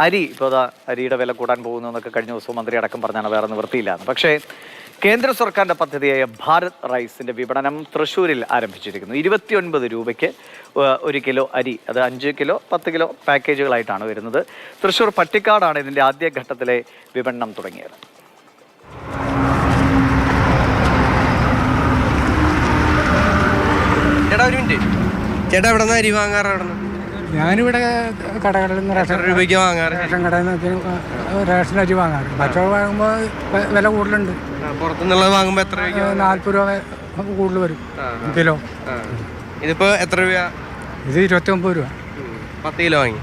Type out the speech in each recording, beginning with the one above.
അരി ഇപ്പോൾ അരിയുടെ വില കൂടാൻ പോകുന്നു എന്നൊക്കെ കഴിഞ്ഞ ദിവസവും മന്ത്രി അടക്കം പറഞ്ഞാണ് വേറെ നിവൃത്തിയില്ലാന്ന്. പക്ഷേ കേന്ദ്ര സർക്കാരിൻ്റെ പദ്ധതിയായ ഭാരത് റൈസിൻ്റെ വിപണനം തൃശ്ശൂരിൽ ആരംഭിച്ചിരിക്കുന്നു. 29 രൂപയ്ക്ക് 1 കിലോ അരി, അത് 5 കിലോ 10 കിലോ പാക്കേജുകളായിട്ടാണ് വരുന്നത്. തൃശ്ശൂർ പട്ടിക്കാടാണ് ഇതിൻ്റെ ആദ്യഘട്ടത്തിലെ വിപണനം തുടങ്ങിയത്. ചേട്ടാ എവിടെ നിന്ന് അരി വാങ്ങാറ്? ഞാനിവിടെ കടകളിൽ നിന്ന് എത്ര രൂപയ്ക്ക് വാങ്ങാറ്? റേഷൻ കടയിൽ നിന്ന് റേഷൻ അരി വാങ്ങാറ്. പച്ചവെള്ളം വാങ്ങുമ്പോൾ വില കൂടുതലുണ്ട്. പുറത്തുനിന്നുള്ളത് വാങ്ങുമ്പോൾ എത്ര രൂപയ്ക്ക്? 40 രൂപ കൂടുതൽ വരും കിലോ. ഇതിപ്പോൾ എത്ര രൂപ? ഇത് 29 രൂപ. 10 കിലോ വാങ്ങി.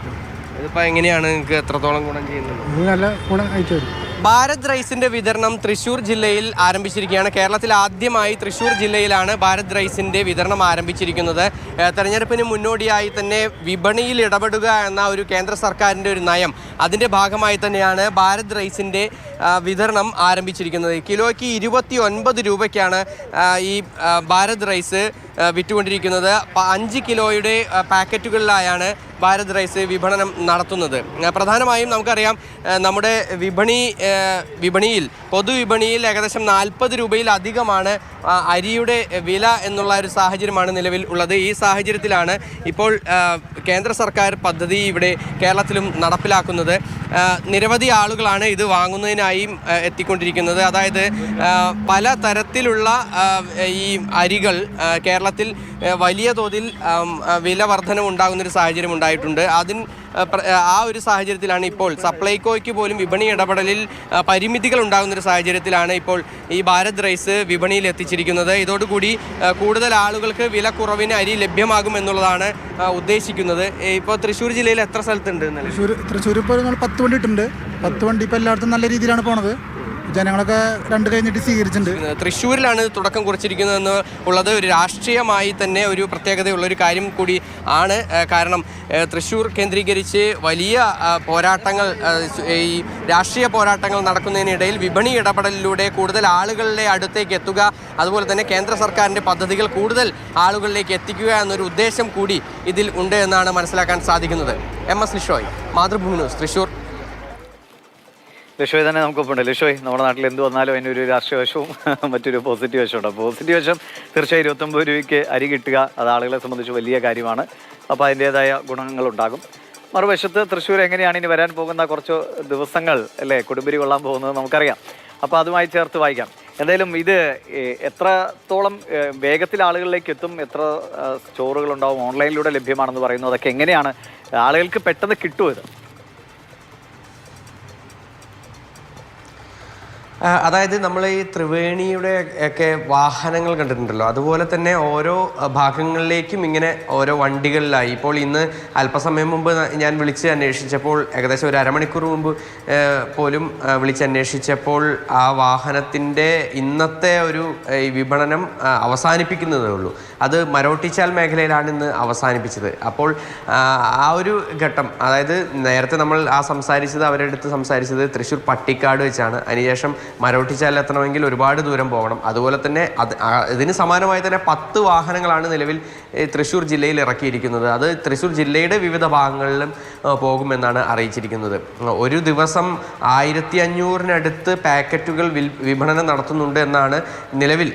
ഇതിപ്പോൾ എങ്ങനെയാണ് നിങ്ങൾക്ക് എത്രത്തോളം ഗുണം ചെയ്യുന്നത്? ഇത് നല്ല ഗുണം അയച്ചു വരും. ഭാരത് റൈസിന്റെ വിതരണം തൃശ്ശൂർ ജില്ലയിൽ ആരംഭിച്ചിരിക്കുകയാണ്. കേരളത്തിൽ ആദ്യമായി തൃശ്ശൂർ ജില്ലയിലാണ് ഭാരത് റൈസിന്റെ വിതരണം ആരംഭിച്ചിരിക്കുന്നത്. തെരഞ്ഞെടുപ്പിന് മുന്നോടിയായി തന്നെ വിപണിയിൽ ഇടപെടുക എന്ന ഒരു കേന്ദ്ര സർക്കാരിൻ്റെ ഒരു നയം, അതിൻ്റെ ഭാഗമായി തന്നെയാണ് ഭാരത് റൈസിന്റെ വിതരണം ആരംഭിച്ചിരിക്കുന്നത്. കിലോയ്ക്ക് 29 രൂപയ്ക്കാണ് ഈ ഭാരത് റൈസ് വിറ്റുകൊണ്ടിരിക്കുന്നത്. 5 കിലോയുടെ പാക്കറ്റുകളിലായാണ് ഭാരത് റൈസ് വിപണനം നടത്തുന്നത്. പ്രധാനമായും നമുക്കറിയാം, നമ്മുടെ വിപണിയിൽ പൊതുവിപണിയിൽ ഏകദേശം 40 രൂപയിലധികമാണ് അരിയുടെ വില എന്നുള്ള ഒരു സാഹചര്യമാണ് നിലവിൽ ഉള്ളത്. ഈ സാഹചര്യത്തിലാണ് ഇപ്പോൾ കേന്ദ്ര സർക്കാർ പദ്ധതി ഇവിടെ കേരളത്തിലും നടപ്പിലാക്കുന്നത്. നിരവധി ആളുകളാണ് ഇത് വാങ്ങുന്നതിനായും എത്തിക്കൊണ്ടിരിക്കുന്നത്. അതായത് പല തരത്തിലുള്ള ഈ അരികൾ കേരളത്തിൽ വലിയ തോതിൽ വില വർധന ഉണ്ടാകുന്നൊരു സാഹചര്യം ഉണ്ടായിട്ടുണ്ട്. ആ ഒരു സാഹചര്യത്തിലാണ് ഇപ്പോൾ സപ്ലൈകോയ്ക്ക് പോലും വിപണി ഇടപെടലിൽ പരിമിതികൾ ഉണ്ടാകുന്നൊരു സാഹചര്യത്തിലാണ് ഇപ്പോൾ ഈ ഭാരത് റൈസ് വിപണിയിൽ എത്തിച്ചിരിക്കുന്നത്. ഇതോടുകൂടി കൂടുതൽ ആളുകൾക്ക് വില കുറവിന് അരി ലഭ്യമാകും എന്നുള്ളതാണ് ഉദ്ദേശിക്കുന്നത്. ഇപ്പോൾ തൃശ്ശൂർ ജില്ലയിൽ എത്ര സ്ഥലത്തുണ്ട്? തൃശ്ശൂർ ഇപ്പോൾ 10 വണ്ടി ഇട്ടുണ്ട്. 10 വണ്ടി ഇപ്പോൾ എല്ലായിടത്തും നല്ല രീതിയിലാണ് പോണത്. ജനങ്ങളൊക്കെ 2 കഴിഞ്ഞിട്ട് സ്വീകരിച്ചിട്ടുണ്ട്. തൃശ്ശൂരിലാണ് തുടക്കം കുറിച്ചിരിക്കുന്നതെന്ന് ഉള്ളത് ഒരു രാഷ്ട്രീയമായി തന്നെ ഒരു പ്രത്യേകതയുള്ളൊരു കാര്യം കൂടി ആണ്. കാരണം തൃശ്ശൂർ കേന്ദ്രീകരിച്ച് വലിയ പോരാട്ടങ്ങൾ, ഈ രാഷ്ട്രീയ പോരാട്ടങ്ങൾ നടക്കുന്നതിനിടയിൽ വിപണി ഇടപെടലിലൂടെ കൂടുതൽ ആളുകളുടെ അടുത്തേക്ക് എത്തുക, അതുപോലെ തന്നെ കേന്ദ്ര സർക്കാരിൻ്റെ പദ്ധതികൾ കൂടുതൽ ആളുകളിലേക്ക് എത്തിക്കുക എന്നൊരു ഉദ്ദേശം കൂടി ഇതിൽ ഉണ്ട് എന്നാണ് മനസ്സിലാക്കാൻ സാധിക്കുന്നത്. MS Lishoy, Mathrubhumi news, Thrissur. ലിഷോയ് തന്നെ നമുക്കൊപ്പമുണ്ട്. ലിഷോയ്, നമ്മുടെ നാട്ടിൽ എന്ത് വന്നാലും അതിനൊരു രാഷ്ട്രീയ വശവും മറ്റൊരു പോസിറ്റീവ് വശമുണ്ട്. പോസിറ്റീവ് വശം തീർച്ചയായും 29 രൂപയ്ക്ക് അരി കിട്ടുക, അത് ആളുകളെ സംബന്ധിച്ച് വലിയ കാര്യമാണ്. അപ്പോൾ അതിൻ്റേതായ ഗുണങ്ങളുണ്ടാകും. മറുവശത്ത് തൃശ്ശൂർ എങ്ങനെയാണ് ഇനി വരാൻ പോകുന്ന കുറച്ച് ദിവസങ്ങൾ അല്ലേ കൊടുമ്പിരി കൊള്ളാൻ പോകുന്നത് നമുക്കറിയാം. അപ്പോൾ അതുമായി ചേർത്ത് വായിക്കാം. എന്തായാലും ഇത് എത്രത്തോളം വേഗത്തിൽ ആളുകളിലേക്ക് എത്തും, എത്ര സ്റ്റോറുകളുണ്ടാവും, ഓൺലൈനിലൂടെ ലഭ്യമാണെന്ന് പറയുന്നു, അതൊക്കെ എങ്ങനെയാണ് ആളുകൾക്ക് പെട്ടെന്ന് കിട്ടുമോ ഇത്? അതായത് നമ്മൾ ഈ ത്രിവേണിയുടെ ഒക്കെ വാഹനങ്ങൾ കണ്ടിട്ടുണ്ടല്ലോ, അതുപോലെ തന്നെ ഓരോ ഭാഗങ്ങളിലേക്കും ഇങ്ങനെ ഓരോ വണ്ടികളിലായി. ഇപ്പോൾ ഇന്ന് അല്പസമയം മുമ്പ് ഞാൻ വിളിച്ച് അന്വേഷിച്ചപ്പോൾ, ഏകദേശം ഒരു അരമണിക്കൂർ മുമ്പ് പോലും വിളിച്ചന്വേഷിച്ചപ്പോൾ ആ വാഹനത്തിൻ്റെ ഇന്നത്തെ ഒരു ഈ വിപണനം അവസാനിപ്പിക്കുന്നതേ ഉള്ളൂ. അത് മരോട്ടിച്ചാൽ മേഖലയിലാണ് ഇന്ന് അവസാനിപ്പിച്ചത്. അപ്പോൾ ആ ഒരു ഘട്ടം, അതായത് നേരത്തെ നമ്മൾ അവരുടെ അടുത്ത് സംസാരിച്ചത് തൃശ്ശൂർ പട്ടിക്കാട് വെച്ചാണ്. അതിനുശേഷം മരോട്ടിച്ചാൽ എത്തണമെങ്കിൽ ഒരുപാട് ദൂരം പോകണം. അതുപോലെ തന്നെ ഇതിന് സമാനമായി തന്നെ 10 വാഹനങ്ങളാണ് നിലവിൽ തൃശ്ശൂർ ജില്ലയിൽ ഇറക്കിയിരിക്കുന്നത്. അത് തൃശ്ശൂർ ജില്ലയുടെ വിവിധ ഭാഗങ്ങളിലും പോകുമെന്നാണ് അറിയിച്ചിരിക്കുന്നത്. ഒരു ദിവസം 1500-നടുത്ത് പാക്കറ്റുകൾ വിപണനം നടത്തുന്നുണ്ട് എന്നാണ് നിലവിൽ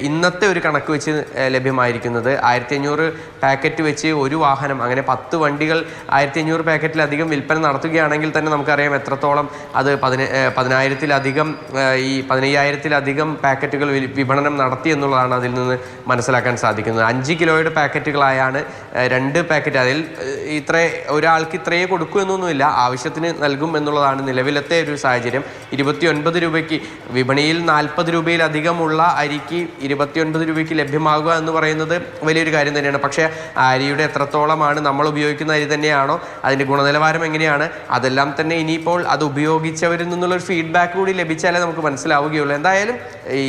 ഇന്നത്തെ ഒരു കണക്ക് വെച്ച് ലഭ്യമായിരിക്കുന്നത്. 1500 പാക്കറ്റ് വെച്ച് ഒരു വാഹനം, അങ്ങനെ 10 വണ്ടികൾ 1500 പാക്കറ്റിലധികം വിൽപ്പന നടത്തുകയാണെങ്കിൽ തന്നെ നമുക്കറിയാം എത്രത്തോളം അത് 10,000-ലധികം ഈ 15,000-ലധികം പാക്കറ്റുകൾ വിപണനം നടത്തി എന്നുള്ളതാണ് അതിൽ നിന്ന് മനസ്സിലാക്കാൻ സാധിക്കുന്നത്. 5 കിലോയുടെ പാക്കറ്റുകളായാണ് 2 പാക്കറ്റ്. അതിൽ ഒരാൾക്ക് ഇത്രയേ കൊടുക്കൂ എന്നൊന്നുമില്ല, ആവശ്യത്തിന് നൽകും എന്നുള്ളതാണ് നിലവിലത്തെ ഒരു സാഹചര്യം. 29 രൂപയ്ക്ക് വിപണിയിൽ 40 രൂപയിലധികമുള്ള അരിക്ക് 29 രൂപയ്ക്ക് ലഭ്യമാകുക എന്ന് പറയുന്നത് വലിയൊരു കാര്യം തന്നെയാണ്. പക്ഷേ അരിയുടെ എത്രത്തോളമാണ് നമ്മൾ ഉപയോഗിക്കുന്ന അരി തന്നെയാണോ, അതിൻ്റെ ഗുണനിലവാരം എങ്ങനെയാണ്, അതെല്ലാം തന്നെ ഇനിയിപ്പോൾ അത് ഉപയോഗിച്ചവരിൽ നിന്നുള്ളൊരു ഫീഡ്ബാക്ക് കൂടി ലഭിച്ചാലേ നമുക്ക് മനസ്സിലാവുകയുള്ളൂ. എന്തായാലും ഈ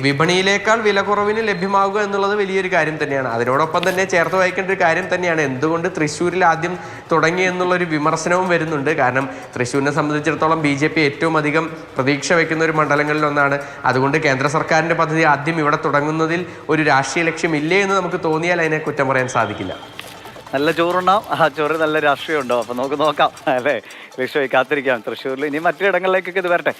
വിപണിയിലേക്കാൾ വില കുറവിന് ലഭ്യമാകുക എന്നുള്ളത് വലിയൊരു കാര്യം തന്നെയാണ്. അതിനോടൊപ്പം തന്നെ ചേർത്ത് വായിക്കേണ്ട ഒരു കാര്യം തന്നെയാണ് എന്തുകൊണ്ട് തൃശ്ശൂരിൽ ആദ്യം തുടങ്ങി എന്നുള്ളൊരു വിമർശനവും വരുന്നുണ്ട്. കാരണം തൃശ്ശൂരിനെ സംബന്ധിച്ചിടത്തോളം BJP ഏറ്റവും അധികം പ്രതീക്ഷ വയ്ക്കുന്ന ഒരു മണ്ഡലങ്ങളിലൊന്നാണ്. അതുകൊണ്ട് കേന്ദ്ര സർക്കാരിൻ്റെ പദ്ധതി ആദ്യം ഇവിടെ തുടങ്ങുന്നതിൽ ഒരു രാഷ്ട്രീയ ലക്ഷ്യമില്ലേ എന്ന് നമുക്ക് തോന്നിയാൽ അതിനെ കുറ്റം പറയാൻ സാധിക്കില്ല. നല്ല ചോറുണ്ടാവും, ആ ചോറ് നല്ല രാഷ്ട്രീയം ഉണ്ടാവും. അപ്പോൾ നമുക്ക് നോക്കാം അല്ലേ, ലക്ഷ്യമായി കാത്തിരിക്കാം. തൃശ്ശൂരിൽ ഇനി മറ്റിടങ്ങളിലേക്കൊക്കെ ഇത് വരട്ടെ.